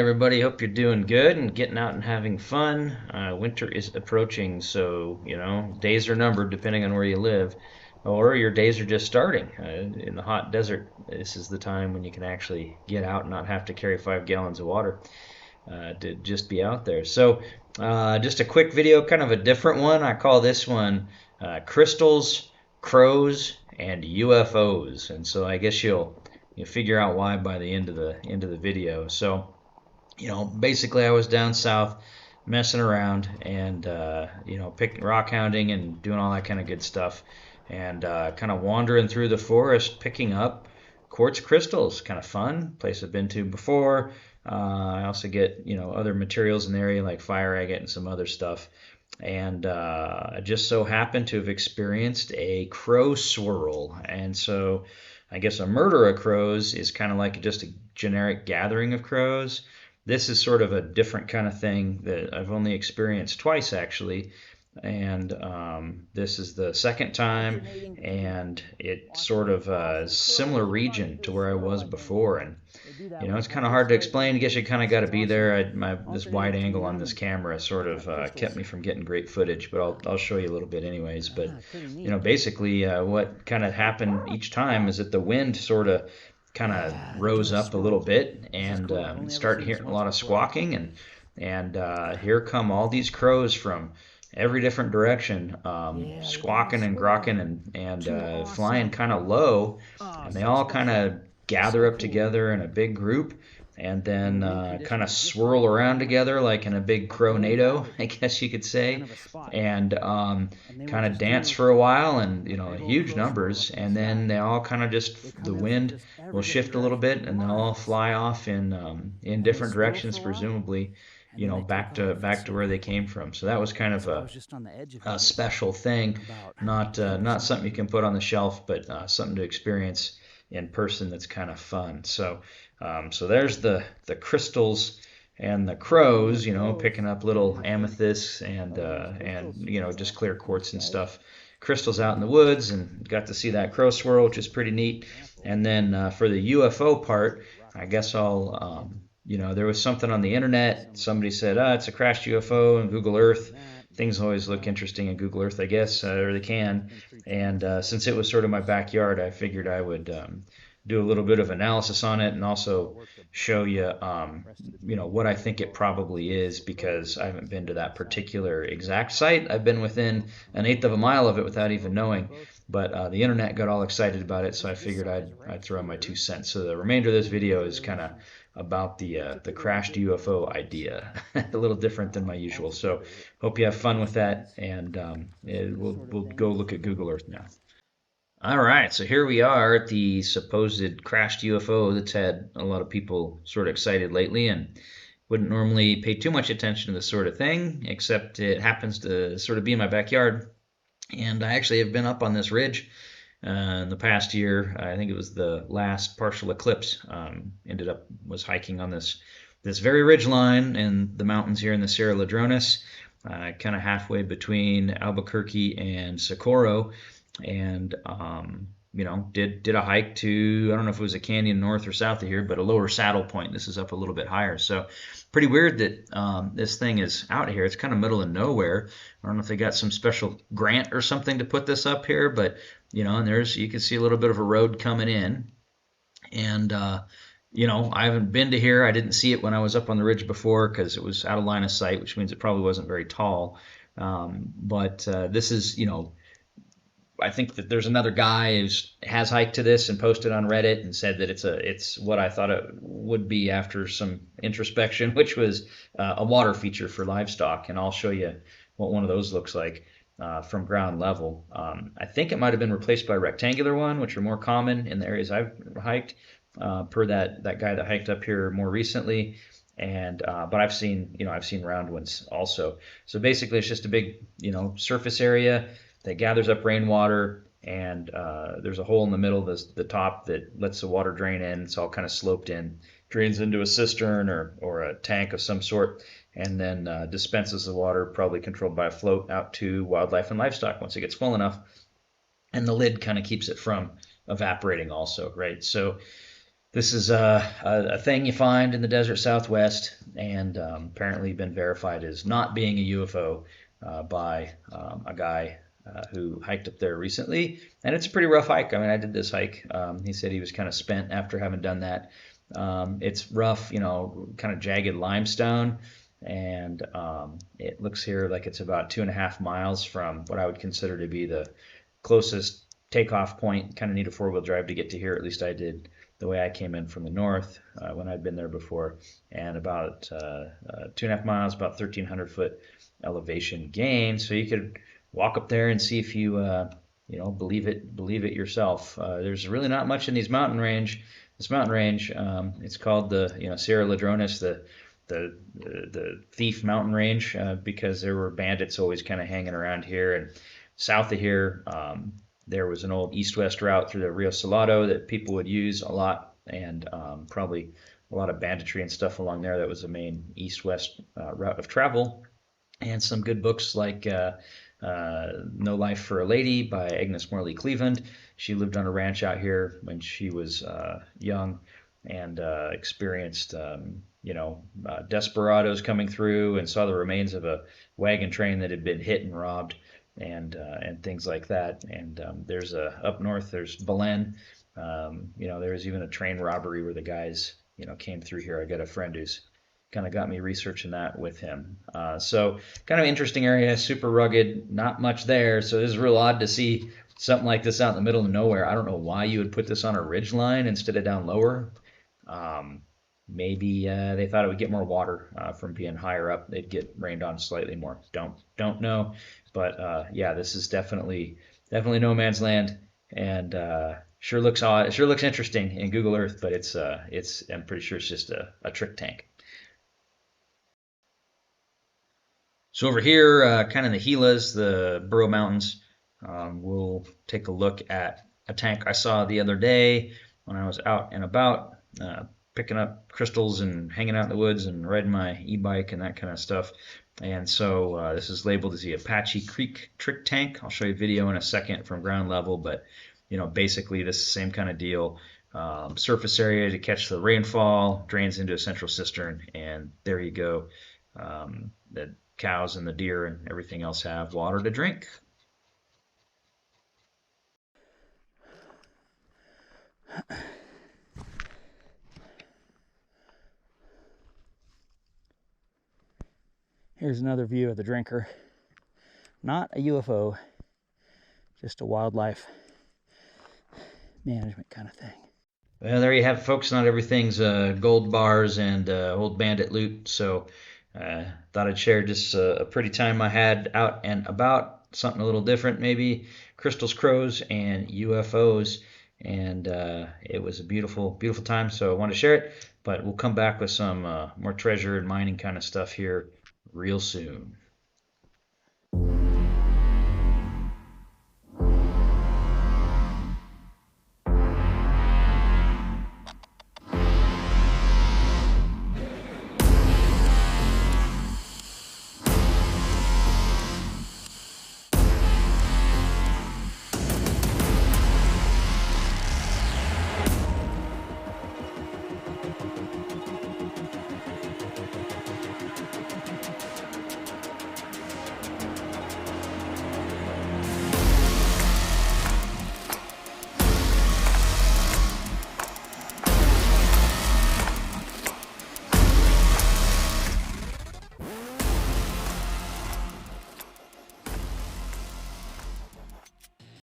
everybody. Hope you're doing good and getting out and having fun. Winter is approaching, so days are numbered depending on where you live, or your days are just starting. In the hot desert, this is the time when you can actually get out and not have to carry 5 gallons of water to just be out there. So, just a quick video, kind of a different one. I call this one Crystals, Crows, and UFOs. And so I guess you'll figure out why by the end of the video. So, basically I was down south messing around and picking rock hounding and doing all that kind of good stuff, and kind of wandering through the forest picking up quartz crystals. Kind of fun place I've been to before. I also get other materials in the area like fire agate and some other stuff, and I just so happened to have experienced a crow swirl. And so I guess a murder of crows is kind of like just a generic gathering of crows. This is sort of a different kind of thing that I've only experienced twice, actually. And this is the second time, and it's sort of a similar region to where I was before. And it's kind of hard to explain. I guess you kind of got to be there. This wide angle on this camera sort of kept me from getting great footage, but I'll show you a little bit anyways. But basically what kind of happened each time is that the wind sort of kind of rose up a little bit, and start hearing a lot of squawking, and here come all these crows from every different direction, squawking and grocking and flying kind of low, and they all kind of gather up together in a big group, and then kind of swirl around together like in a big crow-nado, I guess you could say, and kind of dance for a while, and huge numbers, and then they all kind of the wind will shift a little bit, and they'll all fly off in different directions, presumably back to where they came from. So that was kind of a special thing, not something you can put on the shelf, but something to experience in person that's kind of fun. So there's the crystals and the crows, picking up little amethysts and just clear quartz and stuff, crystals out in the woods, and got to see that crow swirl, which is pretty neat. And then for the UFO part, I guess there was something on the internet. Somebody said, it's a crashed UFO in Google Earth. Things always look interesting in Google Earth, I guess, or they can. And since it was sort of my backyard, I figured I would do a little bit of analysis on it, and also show you, what I think it probably is, because I haven't been to that particular exact site. I've been within an eighth of a mile of it without even knowing. But the internet got all excited about it, so I figured I'd throw in my 2 cents. So the remainder of this video is kind of about the crashed UFO idea, a little different than my usual. So hope you have fun with that, and we'll go look at Google Earth now. All right, so here we are at the supposed crashed UFO that's had a lot of people sort of excited lately, and wouldn't normally pay too much attention to this sort of thing, except it happens to sort of be in my backyard. And I actually have been up on this ridge in the past year. I think it was the last partial eclipse. Was hiking on this very ridge line in the mountains here in the Sierra Ladrones, kind of halfway between Albuquerque and Socorro, and did a hike to, I don't know if it was a canyon north or south of here, but a lower saddle point. This is up a little bit higher. So pretty weird that this thing is out here. It's kind of middle of nowhere. I don't know if they got some special grant or something to put this up here, but and you can see a little bit of a road coming in. And I haven't been to here. I didn't see it when I was up on the ridge before because it was out of line of sight, which means it probably wasn't very tall. But this is, I think that there's another guy who has hiked to this and posted on Reddit and said that it's what I thought it would be after some introspection, which was a water feature for livestock. And I'll show you what one of those looks like from ground level. I think it might have been replaced by a rectangular one, which are more common in the areas I've hiked, per that guy that hiked up here more recently. And but I've seen round ones also. So basically it's just a big surface area that gathers up rainwater, and there's a hole in the middle of the top that lets the water drain in. It's all kind of sloped in, drains into a cistern or a tank of some sort, and then dispenses the water, probably controlled by a float, out to wildlife and livestock once it gets full enough. And the lid kind of keeps it from evaporating also, right? So This is a thing you find in the desert Southwest, and apparently been verified as not being a UFO by a guy who hiked up there recently. And it's a pretty rough hike. I mean, I did this hike. He said he was kind of spent after having done that. It's rough, kind of jagged limestone. And it looks here like it's about 2.5 miles from what I would consider to be the closest takeoff point. Kind of need a four-wheel drive to get to here. At least I did the way I came in from the north when I'd been there before. And about 2.5 miles, about 1,300 foot elevation gain. So you could walk up there and see if you believe it yourself. There's really not much in these mountain range. This mountain range, it's called the Sierra Ladrones, the thief mountain range, because there were bandits always kind of hanging around here. And south of here, there was an old east-west route through the Rio Salado that people would use a lot, and probably a lot of banditry and stuff along there. That was the main east-west route of travel. And some good books like No Life for a Lady by Agnes Morley Cleveland. She lived on a ranch out here when she was young, and experienced desperados coming through, and saw the remains of a wagon train that had been hit and robbed, and things like that. And there's up north, there's Belen. There was even a train robbery where the guys came through here. I got a friend who's kind of got me researching that with him. So kind of interesting area, super rugged, not much there. So it is real odd to see something like this out in the middle of nowhere. I don't know why you would put this on a ridge line instead of down lower. Maybe they thought it would get more water from being higher up. They'd get rained on slightly more. Don't know. But yeah, this is definitely no man's land, and sure looks odd. It sure looks interesting in Google Earth, but it's I'm pretty sure it's just a trick tank. So over here, kind of in the Gilas, the Burro Mountains, we'll take a look at a tank I saw the other day when I was out and about, picking up crystals and hanging out in the woods and riding my e-bike and that kind of stuff. And so this is labeled as the Apache Creek Trick Tank. I'll show you a video in a second from ground level, but basically this is the same kind of deal. Surface area to catch the rainfall, drains into a central cistern, and there you go. The cows and the deer and everything else have water to drink. Here's another view of the drinker. Not a UFO, just a wildlife management kind of thing. Well, there you have it, folks. Not everything's gold bars and old bandit loot. So thought I'd share just a pretty time I had out and about. Something a little different, maybe crystals, crows, and UFOs. And it was a beautiful, beautiful time. So I wanted to share it. But we'll come back with some more treasure and mining kind of stuff here real soon.